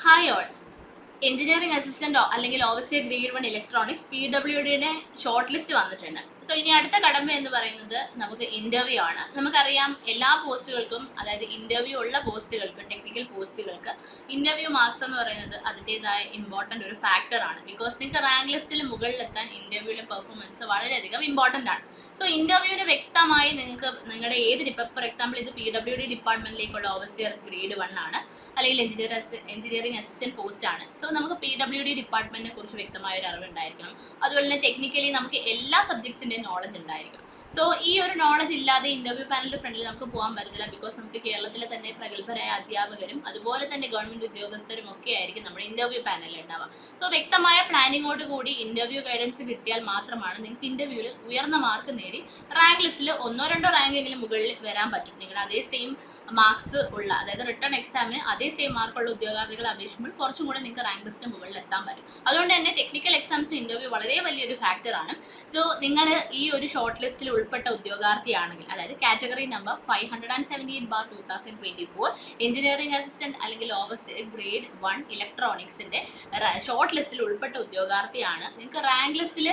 Hi all. Engineering assistant അല്ലെങ്കിൽ overseer grade 1 electronics PWDയുടെ short list വന്നിട്ടുണ്ട്. സോ ഇനി അടുത്ത കടമ്പ എന്ന് പറയുന്നത് നമുക്ക് ഇന്റർവ്യൂ ആണ്. നമുക്കറിയാം എല്ലാ പോസ്റ്റുകൾക്കും, അതായത് ഇന്റർവ്യൂ ഉള്ള പോസ്റ്റുകൾക്ക്, ടെക്നിക്കൽ പോസ്റ്റുകൾക്ക് ഇന്റർവ്യൂ മാർക്സ് എന്ന് പറയുന്നത് അതിൻ്റെതായ ഇമ്പോർട്ടൻ്റ് ഒരു ഫാക്ടറാണ്. ബിക്കോസ് നിങ്ങൾക്ക് റാങ്ക് ലിസ്റ്റിൽ മുകളിലെത്താൻ ഇന്റർവ്യൂവിലെ പെർഫോമൻസ് വളരെയധികം ഇമ്പോർട്ടൻ്റ് ആണ്. സോ ഇന്റർവ്യൂവിന് വ്യക്തമായി നിങ്ങൾക്ക് നിങ്ങളുടെ ഇപ്പം ഫോർ എക്സാമ്പിൾ ഇത് PWD ഡിപ്പാർട്ട്മെന്റിലേക്കുള്ള ഓവർസിയർ ഗ്രേഡ് 1 ആണ്, അല്ലെങ്കിൽ എഞ്ചിനീയറിംഗ് അസിസ്റ്റന്റ് പോസ്റ്റ് ആണ്. സോ നമുക്ക് PWD ഡിപ്പാർട്ട്മെന്റിനെ കുറിച്ച് വ്യക്തമായ ഒരു അറിവ് ഉണ്ടായിരിക്കണം. അതുപോലെ തന്നെ ടെക്നിക്കലി നമുക്ക് എല്ലാ സബ്ജക്ട്സിന്റെയും നോളജ് ഉണ്ടായിരിക്കണം. സോ ഈ ഒരു നോളജ് ഇല്ലാതെ ഇന്റർവ്യൂ പാനലിന്റെ ഫ്രണ്ടിൽ നമുക്ക് പോകാൻ പറ്റത്തില്ല. ബിക്കോസ് നമുക്ക് കേരളത്തിലെ തന്നെ പ്രഗത്ഭരായ അധ്യാപകരും അതുപോലെ തന്നെ ഗവൺമെന്റ് ഉദ്യോഗസ്ഥരും ഒക്കെ ആയിരിക്കും നമ്മുടെ ഇന്റർവ്യൂ പാനലിൽ ഉണ്ടാവുക. സോ വ്യക്തമായ പ്ലാനിങ്ങോട് കൂടി ഇന്റർവ്യൂ ഗൈഡൻസ് കിട്ടിയാൽ മാത്രമാണ് നിങ്ങൾക്ക് ഇന്റർവ്യൂവിൽ ഉയർന്ന മാർക്ക് നേടി റാങ്ക് ലിസ്റ്റിൽ 1-2 റാങ്കെങ്കിലും മുകളിൽ വരാൻ പറ്റും. നിങ്ങളുടെ അതേ സെയിം മാർക്സ് ഉള്ള, അതായത് റിട്ടേൺ എക്സാമിന് അതേ സെയിം മാർക്കുള്ള ഉദ്യോഗാർത്ഥികളെ അപേക്ഷിക്കുമ്പോൾ കുറച്ചും കൂടെ നിങ്ങൾക്ക് റാങ്ക് ലിസ്റ്റിന് മുകളിൽ എത്താൻ പറ്റും. അതുകൊണ്ട് തന്നെ ടെക്നിക്കൽ എക്സാംസിന് ഇന്റർവ്യൂ വളരെ വലിയൊരു ഫാക്ടറാണ്. സോ നിങ്ങൾ ഈ ഒരു ഷോർട്ട് ലിസ്റ്റിൽ ഉൾപ്പെട്ട ഉദ്യോഗാർത്ഥിയാണെങ്കിൽ, അതായത് കാറ്റഗറി നമ്പർ 578/2024 എഞ്ചിനീയറിംഗ് അസിസ്റ്റന്റ് അല്ലെങ്കിൽ ഓവർസിയർ ഗ്രേഡ് 1 ഇലക്ട്രോണിക്സിന്റെ ഷോർട്ട് ലിസ്റ്റിൽ ഉൾപ്പെട്ട ഉദ്യോഗാർത്ഥിയാണ്, നിങ്ങൾക്ക് റാങ്ക് ലിസ്റ്റിൽ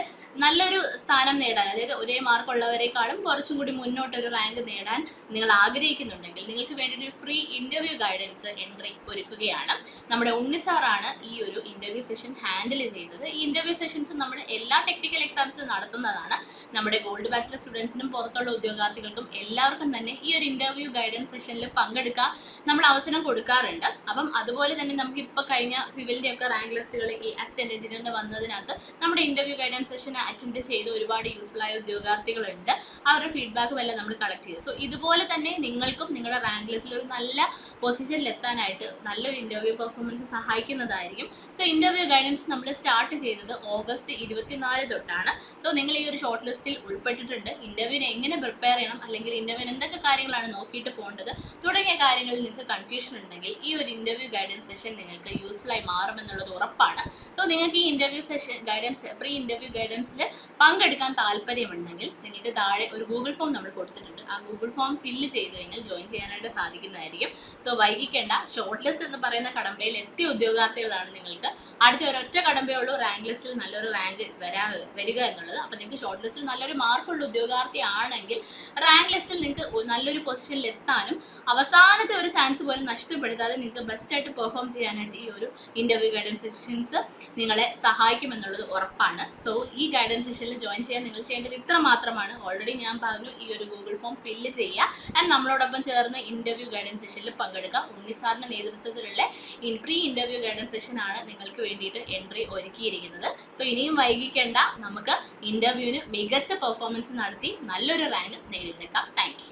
നല്ലൊരു സ്ഥാനം നേടാൻ, അതായത് ഒരേ മാർക്കുള്ളവരെക്കാളും കുറച്ചും കൂടി മുന്നോട്ടൊരു റാങ്ക് നേടാൻ നിങ്ങൾ ആഗ്രഹിക്കുന്നുണ്ടെങ്കിൽ നിങ്ങൾക്ക് വേണ്ടിയിട്ട് ഒരു ഫ്രീ ഇന്റർവ്യൂ ഗൈഡൻസ് എൻട്രി ഒരുക്കുകയാണ്. നമ്മുടെ ഉണ്ണിസാറാണ് ഈ ഒരു ഇന്റർവ്യൂ സെഷൻ ഹാൻഡിൽ ചെയ്യുന്നത്. ഈ ഇന്റർവ്യൂ സെഷൻസ് നമ്മൾ എല്ലാ ടെക്നിക്കൽ എക്സാംസിലും നടത്തുന്നതാണ്. നമ്മുടെ ഗോൾഡ് ബാച്ചിലർ സ്റ്റുഡൻസിനും പുറത്തുള്ള ഉദ്യോഗാർത്ഥികൾക്കും എല്ലാവർക്കും തന്നെ ഈ ഒരു ഇന്റർവ്യൂ ഗൈഡൻസ് സെഷനിൽ പങ്കെടുക്കാൻ നമ്മൾ അവസരം കൊടുക്കാറുണ്ട്. അപ്പം അതുപോലെ തന്നെ നമുക്ക് ഇപ്പോൾ കഴിഞ്ഞ സിവിലിന്റെ ഒക്കെ റാങ്ക് ലിസ്റ്റുകൾ ഈ അസിസ്റ്റന്റ് എഞ്ചിനീയറിന് വന്നതിനകത്ത് നമ്മുടെ ഇന്റർവ്യൂ ഗൈഡൻസ് സെഷൻ അറ്റൻഡ് ചെയ്ത് ഒരുപാട് യൂസ്ഫുൾ ആയ ഉദ്യോഗാർത്ഥികളുണ്ട്. അവരുടെ ഫീഡ്ബാക്കും എല്ലാം നമ്മൾ കളക്ട് ചെയ്തു. സോ ഇതുപോലെ തന്നെ നിങ്ങൾക്കും നിങ്ങളുടെ റാങ്ക് ലിസ്റ്റിൽ ഒരു നല്ല പൊസിഷനിൽ എത്താനായിട്ട് നല്ലൊരു ഇന്റർവ്യൂ പെർഫോമൻസ് സഹായിക്കുന്നതായിരിക്കും. സോ ഇന്റർവ്യൂ ഗൈഡൻസ് നമ്മൾ സ്റ്റാർട്ട് ചെയ്യുന്നത് ഓഗസ്റ്റ് 24 തൊട്ടാണ്. സോ നിങ്ങൾ ഈ ഒരു ഷോർട്ട് ലിസ്റ്റിൽ ഉൾപ്പെട്ടിട്ടുണ്ട്. ഇന്റർവ്യൂവിന് എങ്ങനെ പ്രിപ്പയർ ചെയ്യണം, അല്ലെങ്കിൽ ഇന്റർവ്യൂവിന് എന്തൊക്കെ കാര്യങ്ങളാണ് നോക്കിയിട്ട് പോകേണ്ടത് തുടങ്ങിയ കാര്യങ്ങളിൽ നിങ്ങൾക്ക് കൺഫ്യൂഷൻ ഉണ്ടെങ്കിൽ ഈ ഒരു ഇന്റർവ്യൂ ഗൈഡൻസ് സെഷൻ നിങ്ങൾക്ക് യൂസ്ഫുൾ ആയി മാറുമെന്നുള്ളത് ഉറപ്പാണ്. സോ നിങ്ങൾക്ക് ഈ interview session guidance, free interview ഗൈഡൻസിൽ പങ്കെടുക്കാൻ താല്പര്യമുണ്ടെങ്കിൽ നിങ്ങൾക്ക് താഴെ ഒരു ഗൂഗിൾ ഫോം നമ്മൾ കൊടുത്തിട്ടുണ്ട്. ആ ഗൂഗിൾ ഫോം ഫില്ല് ചെയ്ത് കഴിഞ്ഞാൽ ജോയിൻ ചെയ്യാനായിട്ട് സാധിക്കുന്നതായിരിക്കും. സോ വൈകിക്കേണ്ട. ഷോർട്ട് ലിസ്റ്റ് എന്ന് പറയുന്ന കടമ്പയിൽ എത്തിയ ഉദ്യോഗാർത്ഥികളാണ് നിങ്ങൾക്ക് അടുത്ത ഒരൊറ്റ കടമ്പയേ ഉള്ളൂ റാങ്ക് ലിസ്റ്റിൽ നല്ലൊരു റാങ്ക് വരിക എന്നുള്ളത്. അപ്പോൾ നിങ്ങൾക്ക് ഷോർട്ട് ലിസ്റ്റിൽ നല്ലൊരു മാർക്കുള്ള ഉദ്യോഗാർത്ഥി ആണെങ്കിൽ റാങ്ക് ലിസ്റ്റിൽ നിങ്ങൾക്ക് നല്ലൊരു പൊസിഷനിൽ എത്താനും അവസാനത്തെ ഒരു ചാൻസ് പോലും നഷ്ടപ്പെടുത്താതെ നിങ്ങൾക്ക് ബെസ്റ്റായിട്ട് പെർഫോം ചെയ്യാനായിട്ട് ഈ ഒരു ഇന്റർവ്യൂ ഗൈഡൻസ് സെഷൻസ് നിങ്ങളെ സഹായിക്കുമെന്നുള്ളത് ഉറപ്പാണ്. സോ ഈ ഗൈഡൻസ് സെഷനിൽ ജോയിൻ ചെയ്യാൻ നിങ്ങൾ ചെയ്യേണ്ടത് ഇത്ര മാത്രമാണ്. ഓൾറെഡി ഞാൻ പറഞ്ഞു, ഈ ഒരു ഗൂഗിൾ ഫോം ഫില്ല് ചെയ്യുക ആൻഡ് നമ്മളോടൊപ്പം ചേർന്ന് ഇന്റർവ്യൂ ഗൈഡൻസ് സെഷനിൽ പങ്കെടുക്കുക. ഉണ്ണിസാറിന്റെ നേതൃത്വത്തിലുള്ള ഫ്രീ ഇന്റർവ്യൂ ഗൈഡൻസ് സെഷൻ ആണ് നിങ്ങൾക്ക് വേണ്ടിയിട്ട് എൻട്രി ഒരുക്കിയിരിക്കുന്നത്. സോ ഇനിയും വൈകിക്കേണ്ട. നമുക്ക് ഇന്റർവ്യൂവിന് മികച്ച പെർഫോമൻസ് നടത്തി നല്ലൊരു റാങ്ക് നേടിയെടുക്കാം. Thank you.